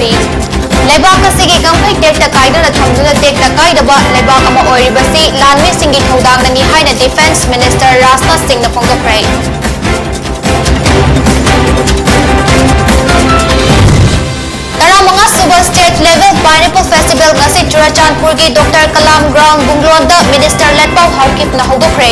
ꯍꯧꯗꯣꯛꯈ꯭ꯔꯦ लेबाक असिगे गंखै टेक्ता कायदना थमदुना टेक्ता कायदबा लेबाक अमा ओइरिबसि लानमिसिंगी थौदांगनी हाइना डिफेंस मिनिस्टर राजनाथ सिंह ना फोंदोक्ख्रे तरामंगा सुबह state level pineapple festival ngasi Churachandpur की doctor Kalam ground बुंगलोंदा minister लेटपाउ Haokip ना हौदोक्ख्रे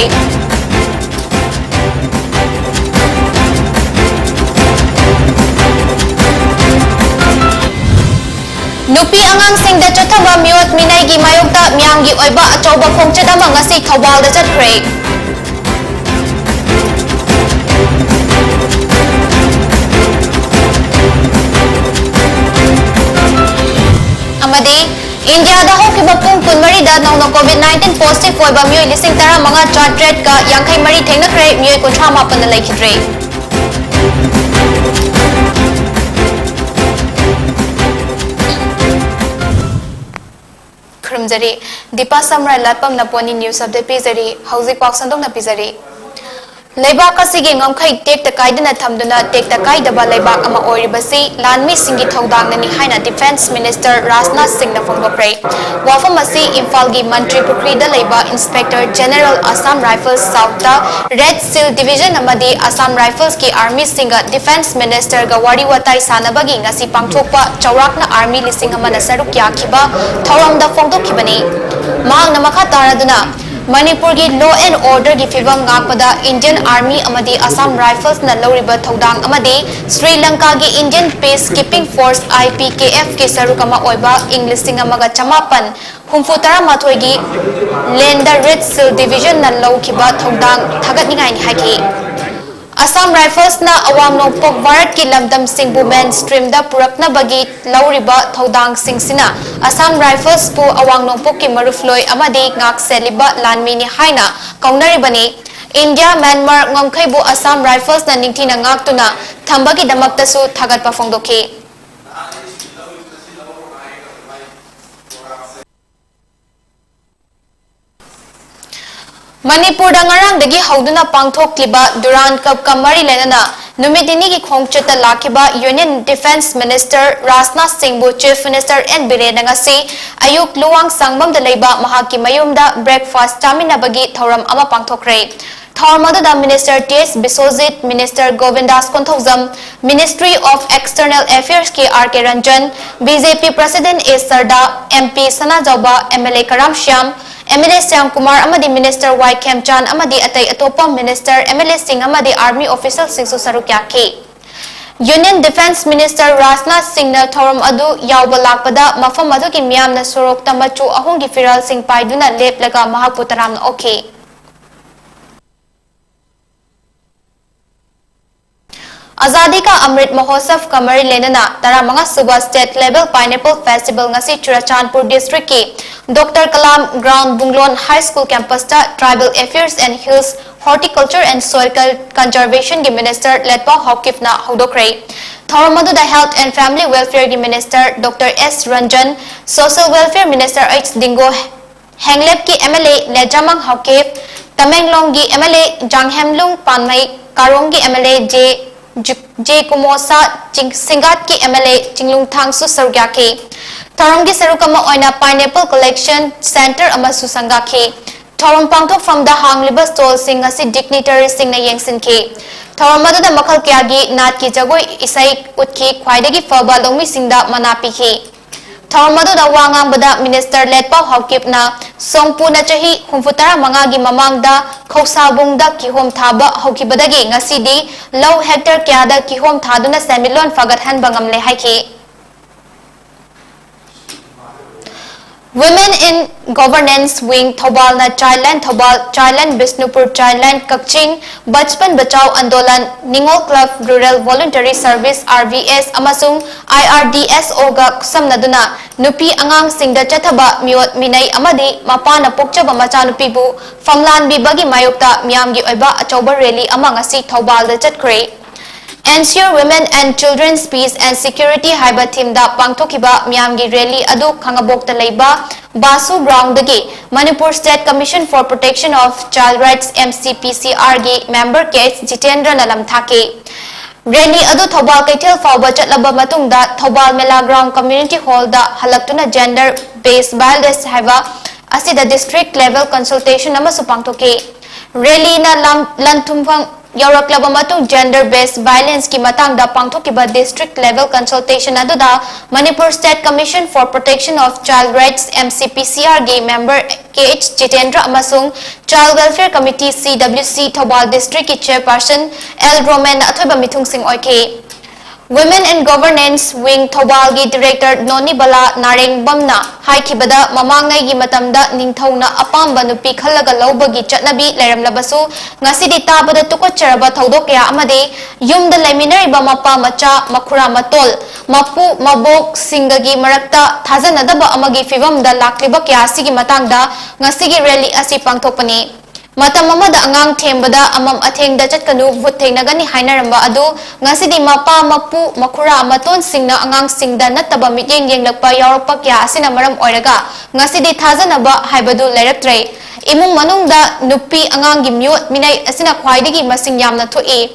नुपी अंगांग सिंह दा चथबा मियोत मिनाई की मायोक्ता मियांगी ओइबा अचौबा खोंगचत अमा ngasi थौबाल दा चतख्रे इंडिया दा होखिबा पुंग कुनमरी दा नौना कोविड-19 पॉजिटिव ओइबा मियोय लिसिंग तरा मंगा चार्ट्रेट का यांखै मरी थेंगनख्रे मियोय कुंथ्रा मापन लैखिद्रे खरमजरी दीपा समराइलाटपम नपोनी न्यूज अपडेट पिजरी हौजिक पाक संदोंग न पिजरी लेबाक असिगे ngमखै टेक्ता कायदना थमदुना टेक्ता कायदबा लेबाक अमा ओइरिबसि लानमी सिंगी थौदांगनी हाइना डिफेंस मिनिस्टर राजनाथ सिंह ना फोंदोक्ख्रे वाफम असि इम्फाल की मंत्री पुखरीदा लेबा inspector general Assam rifles south दा रेड सिल डिवीजन अमदी असम राइफल्स की आर्मी सिंग डिफेंस मिनिस्टर गा वारी वताई सानबगी ngasi पांगथोकपा चौराकना आर्मी लिसिंग अमना सरुक याखिबा थौरमदा फोंदोक्खिबनी मांगना मखा तारादुना मणिपुर की लॉ एंड ऑर्डर की फिवम गापदा इंडियन आर्मी अमदी असम राइफल्स न लौरिबा थौदांग अमदी श्रीलंका की Indian peace keeping force IPKF के सरुकमा ओइबा इंग्लिशिंग अमगा चमापन हुमफुतरा माथोय की लैंडर रेड सिल डिवीजन न लौखिबा थौदांग थागतनिगाई हाइखि असम राइफल्स ना अवाम नोंपोक भारत की लमदम सिंह मेन स्ट्रीम दा पुरकना बगी लौरिबा थौदांग सिंह असम राइफल्स पु अवाम नोंपोक की मरुफलोय अमदी ngak seliba lanmini haina kaunaribani India Myanmar ngमखैबु असम राइफल्स ना निंगथिना ngakतुना थंबगी दमक्तसु थागतपा फोंदोखि मणिपुर नंगरांगदगी हौदुना पांगथोक्लिबा दुरान कप का मरी लेना नुमिदिनी की खोंगचत लाखिबा union defence minister Rajnath Singh chief minister N Biren ngasi अयुक लुवांग सांगबम दा लेबा महाकी मयुमदा ब्रेकफास्ट चामिनाबगी थौरम अमा पांगथोक्रे थौरमदुदा minister TS Biswajit minister Govindas Konthoujam ministry of external affairs की RK. Ranjan BJP president A Sarda MP Sanajaoba MLA Karam Shyam MLA Shyam Kumar अमदी मिनिस्टर वांगखेमचा अमदी अतै अतोपा मिनिस्टर एमएलए सिंह अमदी आर्मी ऑफिसर सिंह सरुक याखि union defence minister Rajnath Singh न थौरम अदु यावबा लाकपदा मफम अदु की मियाम न सुरोक तमचु अहुं की फिराल सिंह पाइदुना लेपलगा महापु तराम ओखे आजादी का अमृत महोत्सव कमरी लेना तरामंगा सुबह state level pineapple festival ngasi Churachandpur district की doctor Kalam ground Bunglon high school campus ता tribal affairs and hills horticulture and soil conservation की मिनिस्टर लेटपा हॉकिफना हौदोक्रे थौरमदु the health and family welfare की minister doctor S Ranjan social welfare minister H Dingo Henglep की MLA लेजामंग हॉकिफ Tamenglong की MLA जांगहेमलुंग पानमई कारोंग की एमएलए जे कुमोसा सिंगात की एमएलए चिंगलुंग थांगसु सरुग्याखि थौरम की सरुकमा ओइना पाइनएप्पल कलेक्शन सेंटर अमसु संगाखि थौरम पांगथोक फ्रॉम द हांगलिबा स्टॉल सिंग असि डिग्निटरी सिंग न येंगसिनखि थौरम मदुदा मखल क्यागी नाट की जगोई इसै उतखि ख्वाइदगी फबा लोंगमी सिंगदा मना पिखि थौरम मदुदा वांगांबदा मिनिस्टर लेटपा हॉकिपना सोंगपुना चही हुंफुतरा मंगागी ममांगदा खौसाबुंगदा किहोम थाबा हौकिबदगी ngasiदी लौ Hector क्यादा किहोम थादुना सेमिलोन फगतहन बंगमले हाइखि Women in Governance Wing Thobalna Childline Thobal Childline Bisnupur Childline Kakching Bachpan Bachao Andolan Ningol Club Rural Voluntary Service RVS Amasung IRDSO ga samnaduna nupi angang singda chathaba miot minai amadi mapana pokchaba machanupi bu famlan bibagi mayokta miyamgi oiba achoba rally ama ngasi Thobal da chatkre Ensure Women and Children's Peace and Security haiba theme da pangthokiba miyamgi rally adu khangabokta leiba Basu Ground dagi Manipur State Commission for Protection of Child Rights MCPCR gi member case Jitendra nalam thake Rally adu Thobal Kaitel Fauba Chatlaba Matungda Thobal Mela Ground Community Hall da Halaktuna Gender Based Violence Haiba Asida District Level Consultation Amasu Pangthoke Rally na Lantumphang Yauraklaba Matung Gender Based Violence ki matangda pangthokiba District Level Consultation aduda Manipur State Commission for Protection of Child Rights MCPCR gi member KH Jitendra amasung Child Welfare Committee CWC Thobal District ki Chairperson L Roman athoiba mithung sing oike Women and Governance Wing Thobal gi Director Noni Bala Nareng Bamna haikibada mamangngai gi matamda ningthauna apamba nupi khalaga lawbagi chatnabi leiramlabasu ngasidi tabada tukocharaba thodok ya amade yumda laiminariba mapa macha makhura matol mapu mabok singagi marakta thajanadaba amagi fivamda lakliba kya sigi matangda ngasigi rally asi pangthopani Matam amada angang thembada amam athengda chatkanu vote thengnagani hainaramba adu ngasidi mapa mapu makhura maton singna angang singda nataba mityeng yenglakpa yaurpa kya asina maram oiraga ngasidi thajanaba haibadu leiraktre imung manungda nupi angangi myot minai asina khwaidagi masing yamna thoi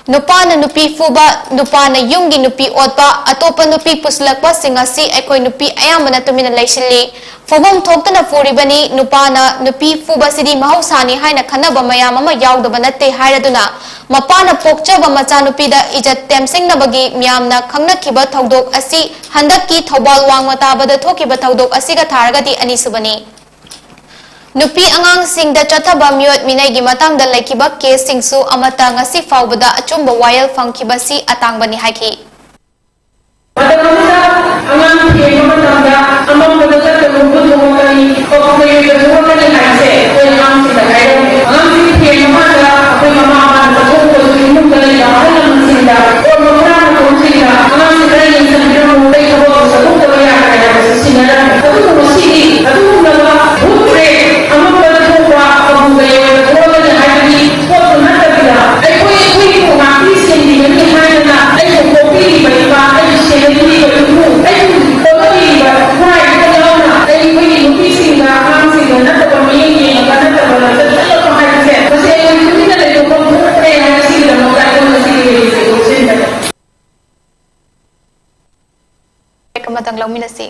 Nupana nupi fuba nupana yungi nupi otpa atopa nupi puslakpa singasi aikoi nupi ayamana tumina laisili Fogom thoktana furibani nupana nupi fuba sidi mahausani haina khanaba mayam ama yaudaba natte hairaduna mapana pokchaba macha nupi da ijat temsingnabagi miyamna khangnakiba thodok asi handakki Thobal wangmatabada thokiba thodok asiga tharagadi anisubani Nupi angang sing da chathaba myot minai gi matang da laikiba case sing su amata ngasi faubada achumba wayal fangkiba si atangbani haiki angang thema matangda amam bada chathaba thongani kokoi da thongani haise koi angang sing da hairo angang sing thema mata apoi mama ama da thongko sing da ya halam sing da or mama na thong sing da angang sing da yin sing da mo dai ko sa thong da ya ka da sing da adu ko sigi adu na ba bhutre amam bada thongwa abu da ya thongani haidi ko na da bila ai koi ko ma pi sing di ni haina ai ko kopi ba ba ai sing di ni ko ai ko ni ba hai ko na ai ko ni pi sing da am sing da na da mi ni na da da ba da da ko hai se ko se ko ni da le ko bhutre na sing da mo da ko sing ni ko sing da Kamatang lauminasi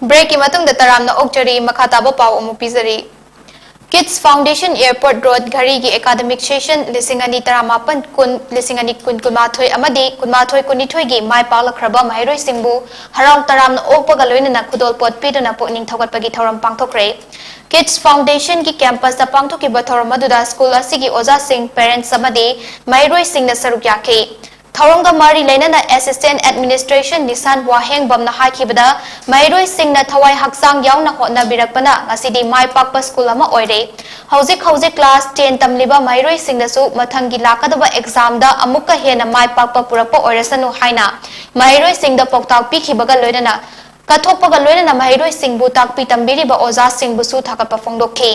Break ki matung da taramna okjari makhataba paw umupizari Kids Foundation Airport Road Ghari gi academic session lisingani taramapan kun lisingani kun kumathoi amadi kunmathoi kunithoi gi mai palakraba mairoi singbu harang taramna okpaga loinana khudol pot piduna pokning thogatpagi thoram pangthokre Kids Foundation ki campus da pangthoki ba thoram aduda school asigi oja sing parents amadi mairoi singna saruk yakhe Tharonga Mari Lainana Assistant Administration Nisan Waheng Bamna Haikibada Mairoi Singna Thawai Haksang Yauna Hotna Birakpana Ngasidi Mai Pakpa School ama oire Hauzik class 10 tamliba Mairoi Singnasu Mathangi Lakadaba exam da amukka hena Mai Pakpa Purapa oirasanu haina Mairoi Singda Poktak Pikhibaga Loinana Kathokpaga Loinana Mairoi Singbu Takpi Tambiriba Oza Singbusu Thakapa Phongdokhe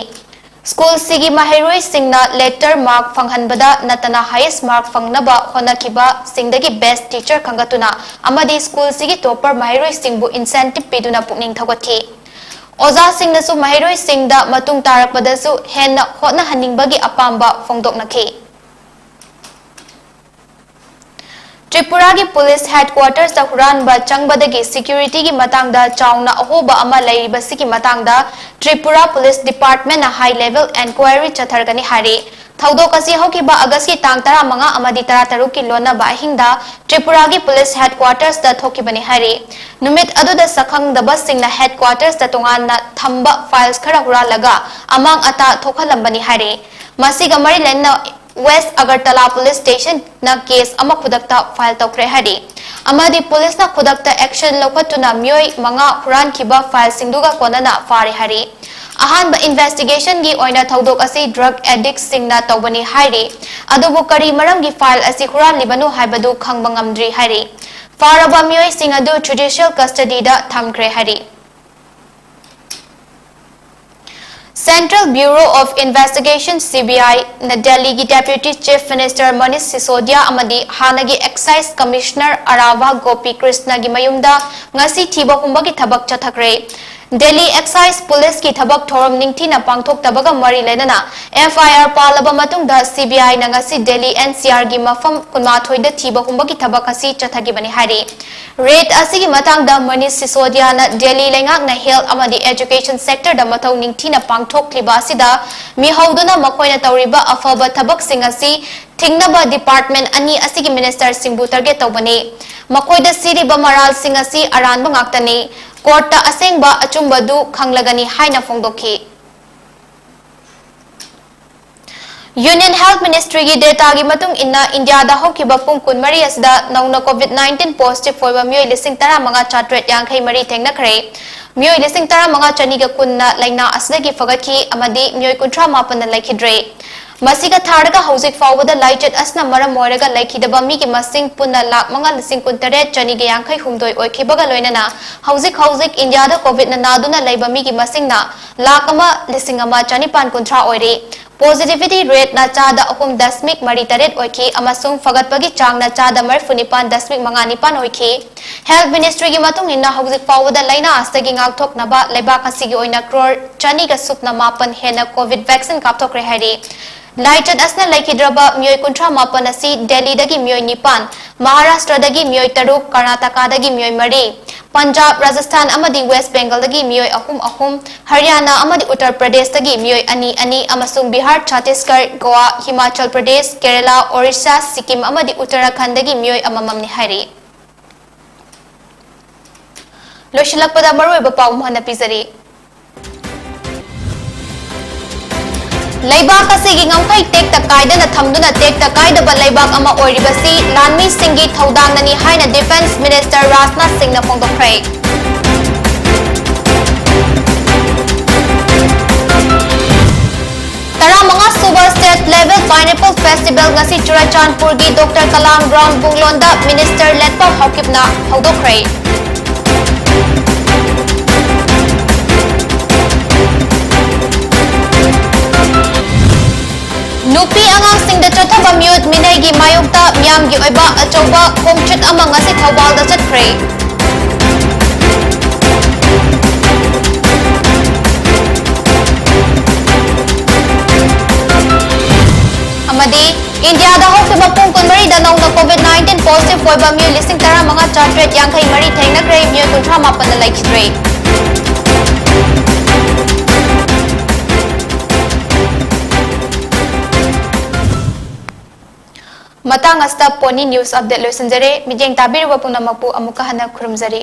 School sigi mahiroi singna letter mark fanghanbada natana highest mark fangnaba honakiba singdagi best teacher khangatuna amadi school sigi topper mahiroi singbu incentive piduna pukning thogathi oza singnasu mahiroi singda matung tarakpadasu henna hotna haningbagi apamba phongdoknakhe Tripura ki police headquarters da huranba changbadagi security ki matangda chauna ahoba ama lairibasi ki matangda Tripura Police Department na high level inquiry chathargani hari थौदोक असी हौकिबा अगस्त की तांग 15 अमदी 13 की लोनबा अहिंगदा त्रिपुरा की police headquarters दा थोकिबनी हारी नुमित अदुदा सखंगदबा सिंगना headquarters दा तोंगाना थंबा files खरा हुरालगा among अता थोखलंबनी हारी मसीगा मरी लेना वेस्ट अगरतला पुलिस स्टेशन ना केस अमा खुदकता फाइल तौखरे हारी अमदी पुलिस ना खुदकता एक्शन लौखतुना मियोय मंगा हुरान खिबा फाइल सिंगदुगा कोनना फारी हारी अहानबा इन्वेस्टिगेशन की ओइना थौदोक असी ड्रग एडिक्ट सिंगना तौबनी हारी अदुबु करी मरम की फाइल असी हुरान लिबनु हाइबदु खंगबा ngamdri हारी फारबा मियोय सिंग अदु जुडिशियल कस्टडी दा थमख्रे हारी Central Bureau of Investigation (CBI) na Delhi की Deputy Chief Minister Manish Sisodia amadi hanagi Excise Commissioner Arava Gopi Krishna की मयुमदा ngasi thiba humba की थबक चथकरे Delhi Excise Police की थबक थोरम निंगथीना पांगथोक्तबगा मरी लेना FIR पालबा मतुंगदा CBI na ngasi Delhi NCR की मफम कुनमाथोइदा thiba humba की थबक असी चथगिबनी हारी रेट असी की मतंगदा Manish Sisodia na Delhi लेंगाक na health amadi education sector da मथौ निंगथीना पांगथोक्लिबा असिदा मिहौदुना मखोइना तौरिबा अफबा थबक सिंग असी थिंगनबा डिपार्टमेंट अनि असी की मिनिस्टर सिंबु टारगेट तौबनी मखोइदा सिरिबा मराल सिंग असी अरानबा ngaktani कोर्ट असेंबा अचुंबदु खंगलगनी हाइना फोंदोखी यूनियन हेल्थ मिनिस्ट्री की डेटा की मतुंग इन्ना इंडिया दा होकिबा पुंग कुनमरी असदा नौना कोविड-19 पॉजिटिव होइबा मियोय लिसिंग 15,453 थेंगनखरे मियोय लिसिंग 15,919 लाइना असदगी फगतखी अमदी मियोय 38 लाइखिद्रे मसीगा थारगा हौजिक फावबदा लाइचेट असना मरम मोरगा लाइखिदबा मिगी मसिंग पुन्ना लाख मंगा लिसिंग 19,958 ओइखिबगा लोइनना हौजिक इंडिया दा कोविड ना नादुना लाइबा मिगी मसिंगना लाख अमा लिसिंग अमा 450 ओइरे पॉजिटिविटी रेट ना चादा 3.38 ओइखी अमसुंग फगतपगी चांग ना चादा 45.59 ओइखी हेल्थ मिनिस्ट्री की मतुंग इन्ना हौजिक फावबदा लाइना आस्तगी ngaktoknaba लेबाक असिगी ओइना क्रोर 2.9 हेना कोविड वैक्सीन कापथोक्रे हारी लाइचत असना लाइखिद्रबा मियोय 38 असी दिल्ली दगी मियोय 9 महाराष्ट्र दगी मियोय 3 कर्नाटका दगी मियोय 4 पंजाब राजस्थान अमदी वेस्ट बेंगल दगी मियोय 3 हरियाणा अमदी उत्तर प्रदेश दगी मियोय 2 अमसुंग बिहार छत्तीसगढ़ गोवा हिमाचल प्रदेश केरला ओडिशा सिक्किम अमदी उत्तराखंड दगी मियोय अमममनि हारी लोशिलकपदा मरुइबा पाउ महना पिजरी लेबाक असिगी ngamkhai tek takaidana thamduna tek takaidaba leibak ama oiribasi lanmi singi thaudangnani haina defense minister Rajnath Singh na phongdokkhre Taramanga Super State Level Pineapple Festival ngasi Churachandpur gi Dr. Kalam Ground Bunglonda Minister Letpa Hokipna hongdokkhre नुपी अंगांग सिंह चौथब म्यूट मिनई की मायोक्ता मियाम की ओइबा अचौबा खोंगचित अमा ngasi Thoubal दा चटख्रे अमदी इंडिया दा होकिबा पुंग कुनमरी दा नौना कोविड-19 पॉजिटिव होइबा म्यू लिसिंग 15,453 थेंगनख्रे म्यू 38 लाइखिद्रे matang asta poni news update loisanjare mijeng tabirwa punamapu amuka hana khurumjare